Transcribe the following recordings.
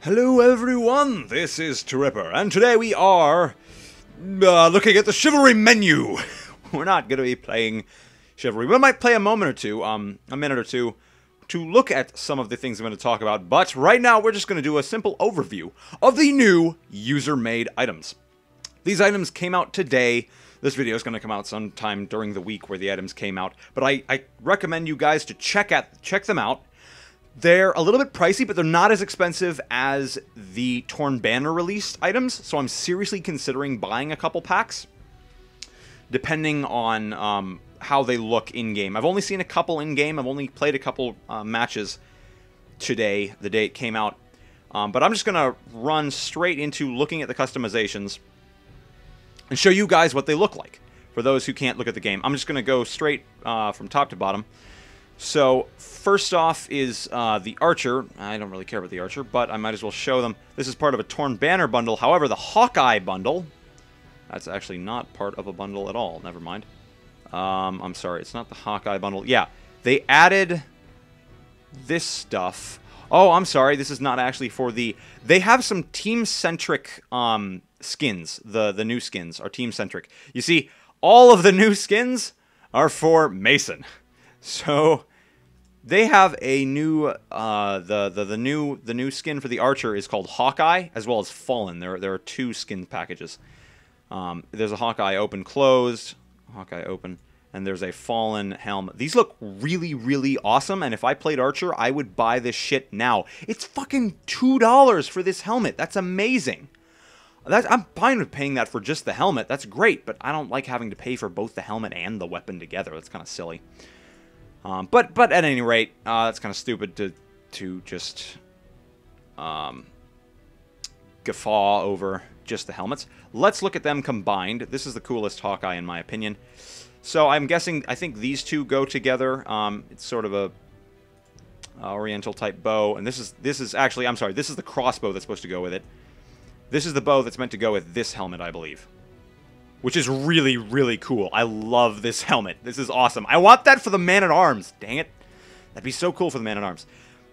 Hello everyone, this is Tripper, and today we are looking at the Chivalry menu. We're not going to be playing Chivalry. We might play a minute or two, to look at some of the things I'm going to talk about, but right now we're just going to do a simple overview of the new user-made items. These items came out today. This video is going to come out sometime during the week where the items came out, but I recommend you guys to check them out. They're a little bit pricey, but they're not as expensive as the Torn Banner released items, so I'm seriously considering buying a couple packs, depending on how they look in-game. I've only seen a couple in-game. I've only played a couple matches today, the day it came out, but I'm just going to run straight into looking at the customizations and show you guys what they look like. For those who can't look at the game, I'm just going to go straight from top to bottom. So, first off is the Archer. I don't really care about the Archer, but I might as well show them. This is part of a Torn Banner bundle. However, the Hawkeye bundle, that's actually not part of a bundle at all. Never mind. I'm sorry, it's not the Hawkeye bundle. Yeah, they added this stuff. Oh, I'm sorry, this is not actually for the... They have some team-centric skins. The new skins are team-centric. You see, all of the new skins are for Mason. So they have a new the new skin for the Archer is called Hawkeye, as well as Fallen. There are two skin packages. There's a Hawkeye open closed, Hawkeye open, and there's a Fallen helm. These look really, really awesome, and if I played Archer, I would buy this shit now. It's fucking $2 for this helmet. That's amazing. I'm fine with paying that for just the helmet. That's great, but I don't like having to pay for both the helmet and the weapon together. That's kind of silly. But at any rate, that's kind of stupid to just guffaw over just the helmets. Let's look at them combined. This is the coolest Hawkeye in my opinion. So I'm guessing, I think these two go together. It's sort of a Oriental type bow, and this is actually, I'm sorry, this is the crossbow that's supposed to go with it. This is the bow that's meant to go with this helmet, I believe. Which is really, really cool. I love this helmet. This is awesome. I want that for the Man-at-Arms. Dang it. That'd be so cool for the Man-at-Arms.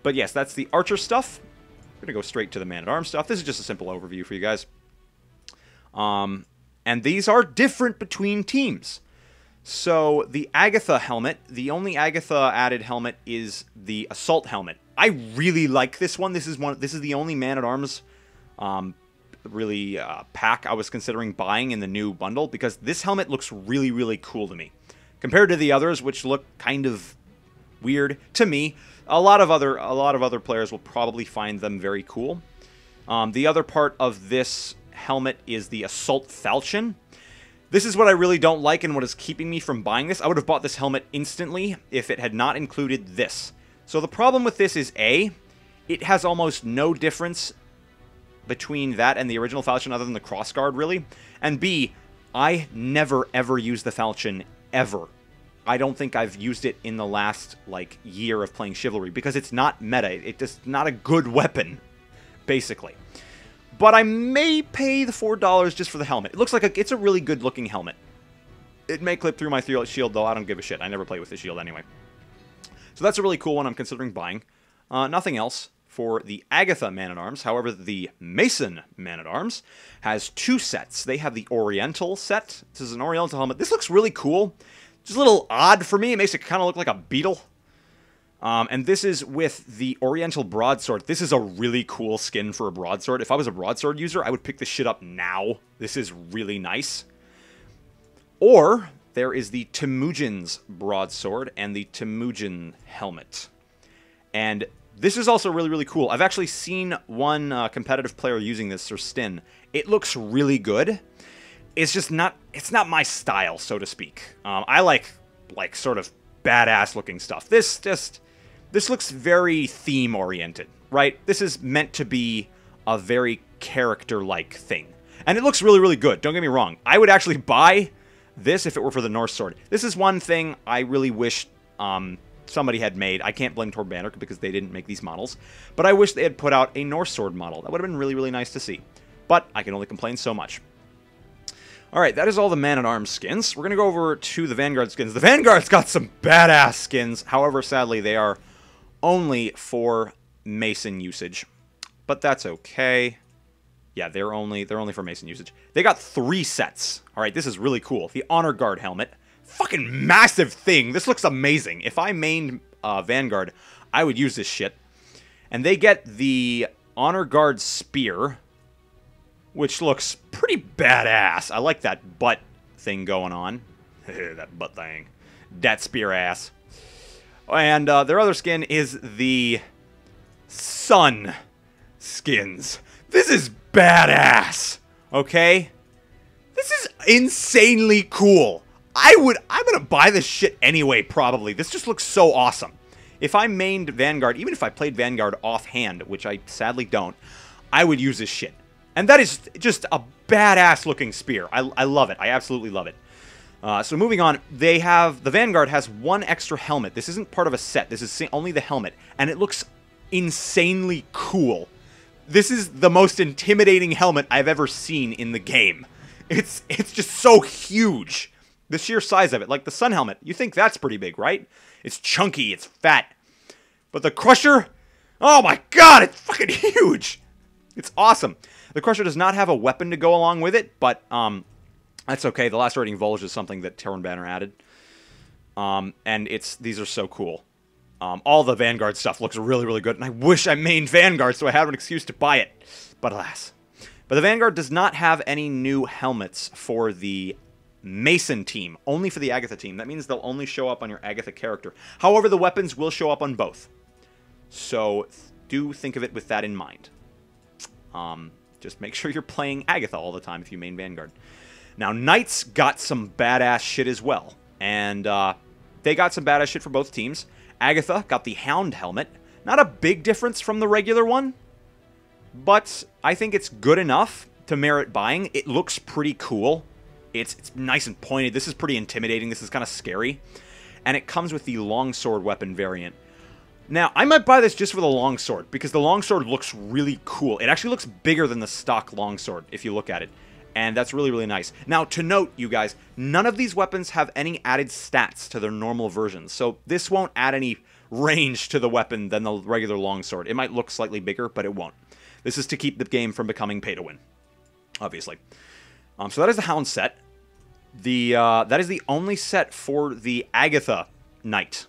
But yes, that's the Archer stuff. I'm going to go straight to the Man-at-Arms stuff. This is just a simple overview for you guys. And these are different between teams. So, the Agatha helmet, the only Agatha added helmet is the Assault helmet. I really like this one. This is the only Man-at-Arms pack I was considering buying in the new bundle, because this helmet looks really, really cool to me compared to the others, which look kind of weird to me. A lot of other players will probably find them very cool. The other part of this helmet is the Assault Falchion. This is what I really don't like and what is keeping me from buying this. I would have bought this helmet instantly if it had not included this. So the problem with this is A, it has almost no difference between that and the original Falchion other than the crossguard, really. And B, I never, ever use the Falchion, ever. I don't think I've used it in the last, like, year of playing Chivalry, because it's not meta. It's not a good weapon, basically. But I may pay the $4 just for the helmet. It looks like it's a really good-looking helmet. It may clip through my shield, though. I don't give a shit. I never play with the shield anyway. So that's a really cool one I'm considering buying. Nothing else for the Agatha Man-at-Arms. However, the Mason Man-at-Arms has two sets. They have the Oriental set. This is an Oriental helmet. This looks really cool. Just a little odd for me. It makes it kind of look like a beetle. And this is with the Oriental Broadsword. This is a really cool skin for a broadsword. If I was a broadsword user, I would pick this shit up now. This is really nice. Or there is the Temujin's Broadsword and the Temujin helmet. And this is also really, really cool. I've actually seen one competitive player using this, Sir Stin. It looks really good. It's just not, it's not my style, so to speak. I like sort of badass looking stuff. This looks very theme oriented, right? This is meant to be a very character-like thing. And it looks really, really good. Don't get me wrong. I would actually buy this if it were for the Norse sword. This is one thing I really wish somebody had made. I can't blame Torn Banner because they didn't make these models, but I wish they had put out a Norse sword model. That would have been really, really nice to see. But I can only complain so much. Alright, that is all the Man-at-Arms skins. We're going to go over to the Vanguard skins. The Vanguard's got some badass skins. However, sadly, they are only for Mason usage. but that's okay. Yeah, they're only for Mason usage. They got 3 sets. All right, this is really cool. The Honor Guard helmet. Fucking massive thing. This looks amazing. If I mained Vanguard, I would use this shit. And they get the Honor Guard Spear, which looks pretty badass. I like that butt thing going on. That butt thing. That spear ass. And their other skin is the Sun skins. This is badass. Okay? This is insanely cool. I'm gonna buy this shit anyway, probably. This just looks so awesome. If I mained Vanguard, even if I played Vanguard offhand, which I sadly don't, I would use this shit. And that is just a badass looking spear. I love it. I absolutely love it. So moving on, the Vanguard has 1 extra helmet. This isn't part of a set. This is only the helmet. And it looks insanely cool. This is the most intimidating helmet I've ever seen in the game. It's just so huge. The sheer size of it, like the Sun helmet. You think that's pretty big, right? It's chunky, it's fat. But the Crusher, oh my god, it's fucking huge. It's awesome. The Crusher does not have a weapon to go along with it, but that's okay. The Lacerating Volge is something that Torn Banner added. And these are so cool. All the Vanguard stuff looks really, really good, and I wish I mained Vanguard so I had an excuse to buy it. But alas. But the Vanguard does not have any new helmets for the Mason team, only for the Agatha team. That means they'll only show up on your Agatha character. However, the weapons will show up on both. So do think of it with that in mind. Just make sure you're playing Agatha all the time if you main Vanguard. Now, Knights got some badass shit as well. And they got some badass shit for both teams. Agatha got the Hound helmet. Not a big difference from the regular one, but I think it's good enough to merit buying. It looks pretty cool. It's nice and pointed. This is pretty intimidating. This is kind of scary. And it comes with the longsword weapon variant. Now, I might buy this just for the longsword, because the longsword looks really cool. It actually looks bigger than the stock longsword, if you look at it. And that's really, really nice. Now, to note, you guys, none of these weapons have any added stats to their normal versions. So this won't add any range to the weapon than the regular longsword. It might look slightly bigger, but it won't. This is to keep the game from becoming pay-to-win, obviously. So that is the Hound set. That is the only set for the Agatha Knight.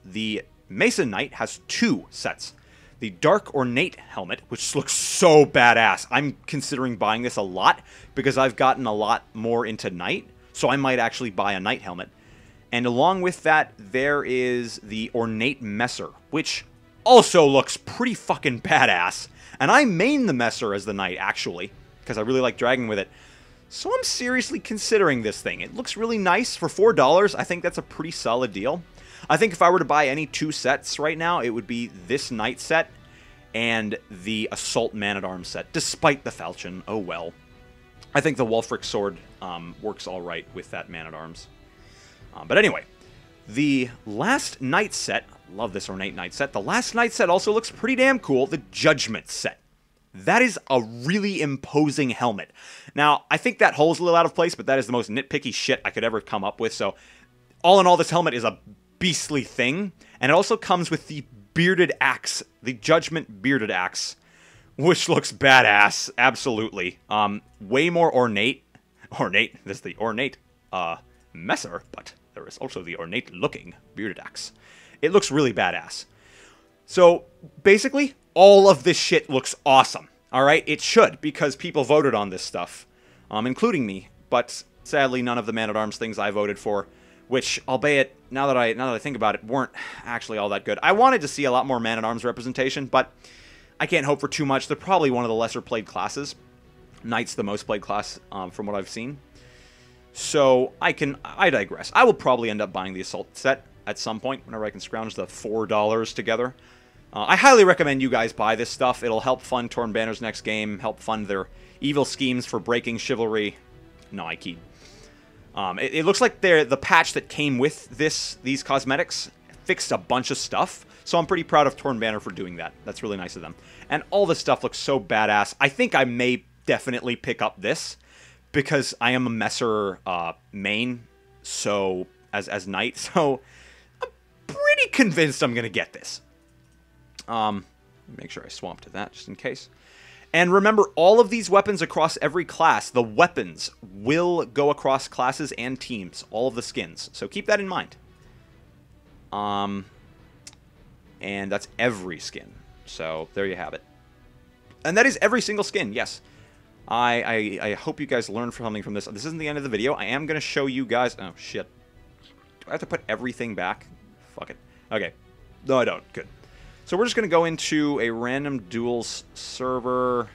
The Mason Knight has 2 sets. The Dark Ornate helmet, which looks so badass. I'm considering buying this a lot because I've gotten a lot more into Knight, so I might actually buy a Knight helmet. And along with that, there is the Ornate Messer, which also looks pretty fucking badass. And I main the Messer as the Knight, actually, because I really like dragging with it. So I'm seriously considering this thing. It looks really nice. For $4, I think that's a pretty solid deal. I think if I were to buy any 2 sets right now, it would be this Knight set and the Assault Man-at-Arms set, despite the Falchion. Oh well. I think the Wulfric Sword works alright with that Man-at-Arms. But anyway, the last Knight set, love this Ornate Knight set, the last Knight set also looks pretty damn cool, the Judgment set. That is a really imposing helmet. Now, I think that hole's a little out of place, but that is the most nitpicky shit I could ever come up with, so all in all, this helmet is a beastly thing, and it also comes with the bearded axe, the Judgment bearded axe, which looks badass, absolutely. Way more ornate, there's the ornate Messer, but there is also the ornate looking bearded axe. It looks really badass. So basically, all of this shit looks awesome, alright? It should, because people voted on this stuff, including me, but sadly none of the Man-at-Arms things I voted for, which, albeit, now that I think about it, weren't actually all that good. I wanted to see a lot more Man-at-Arms representation, but I can't hope for too much. They're probably one of the lesser played classes. Knight's the most played class from what I've seen. So, I digress. I will probably end up buying the Assault set at some point, whenever I can scrounge the $4 together. I highly recommend you guys buy this stuff. It'll help fund Torn Banner's next game, help fund their evil schemes for breaking Chivalry. No, I keyed. It looks like the patch that came with these cosmetics fixed a bunch of stuff, so I'm pretty proud of Torn Banner for doing that. That's really nice of them. And all this stuff looks so badass. I think I may definitely pick up this, because I am a Messer main, so as Knight, so I'm pretty convinced I'm going to get this. Make sure I swap to that just in case. And remember, all of these weapons across every class, the weapons will go across classes and teams. All of the skins. So keep that in mind. And that's every skin. So there you have it. And that is every single skin, yes. I hope you guys learned something from this. This isn't the end of the video. I am going to show you guys... Oh, shit. Do I have to put everything back? Fuck it. Okay. No, I don't. Good. So we're just going to go into a random duels server.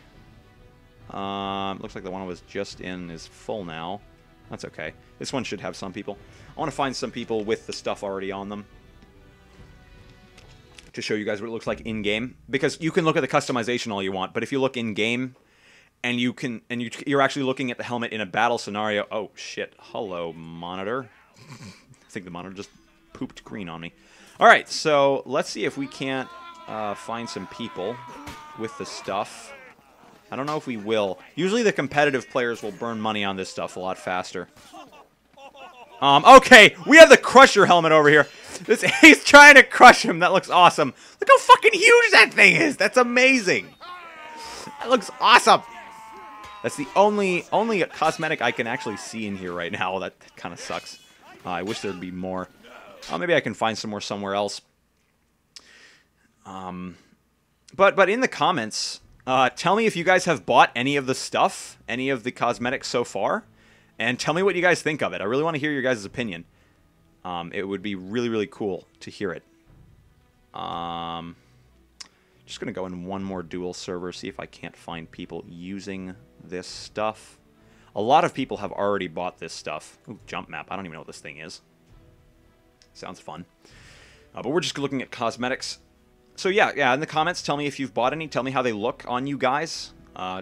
Looks like the one I was just in is full now. That's okay. This one should have some people. I want to find some people with the stuff already on them to show you guys what it looks like in-game. Because you can look at the customization all you want, but if you look in-game and you're actually looking at the helmet in a battle scenario... Oh, shit. Hello, monitor. I think the monitor just pooped green on me. Alright, so let's see if we can't find some people with the stuff. I don't know if we will. Usually the competitive players will burn money on this stuff a lot faster. Okay, we have the Crusher helmet over here. He's trying to crush him. That looks awesome. Look how fucking huge that thing is. That's amazing. That looks awesome. That's the only cosmetic I can actually see in here right now. That kind of sucks. I wish there'd be more. Maybe I can find some more somewhere else. But in the comments, tell me if you guys have bought any of the stuff, any of the cosmetics so far, and tell me what you guys think of it. I really want to hear your guys' opinion. It would be really, really cool to hear it. Just going to go in one more duel server, see if I can't find people using this stuff. A lot of people have already bought this stuff. Ooh, jump map. I don't even know what this thing is. Sounds fun. But we're just looking at cosmetics. So yeah, in the comments, tell me if you've bought any. Tell me how they look on you guys.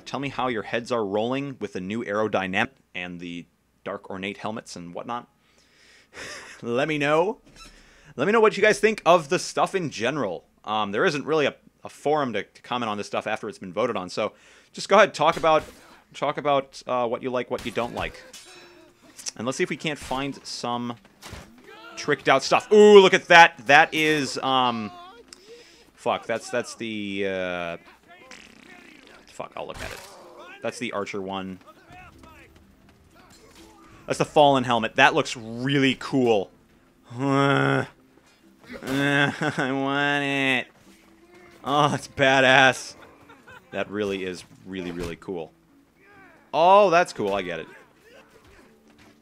Tell me how your heads are rolling with the new aerodynamic and the dark ornate helmets and whatnot. Let me know. Let me know what you guys think of the stuff in general. There isn't really a forum to comment on this stuff after it's been voted on. So just go ahead, talk about what you like, what you don't like. And let's see if we can't find some tricked out stuff. Ooh, look at that. That is, fuck, that's the, fuck, I'll look at it. That's the Archer one. That's the Fallen helmet. That looks really cool. I want it. Oh, it's badass. That really is really, really cool. Oh, that's cool. I get it.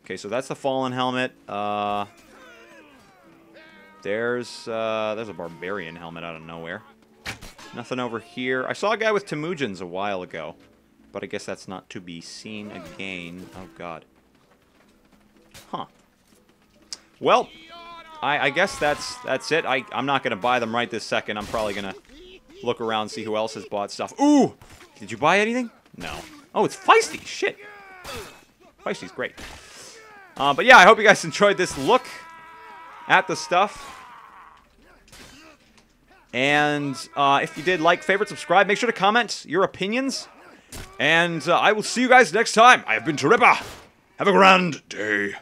Okay, so that's the Fallen helmet. There's a Barbarian helmet out of nowhere. Nothing over here. I saw a guy with Temujins a while ago, but I guess that's not to be seen again. Oh, God. Huh. Well, I guess that's it. I'm not going to buy them right this second. I'm probably going to look around, see who else has bought stuff. Ooh! Did you buy anything? No. Oh, it's Feisty. Shit. Feisty's great. But yeah, I hope you guys enjoyed this look at the stuff. And if you did, like, favorite, subscribe. Make sure to comment your opinions. And I will see you guys next time. I have been Terripa. Have a grand day.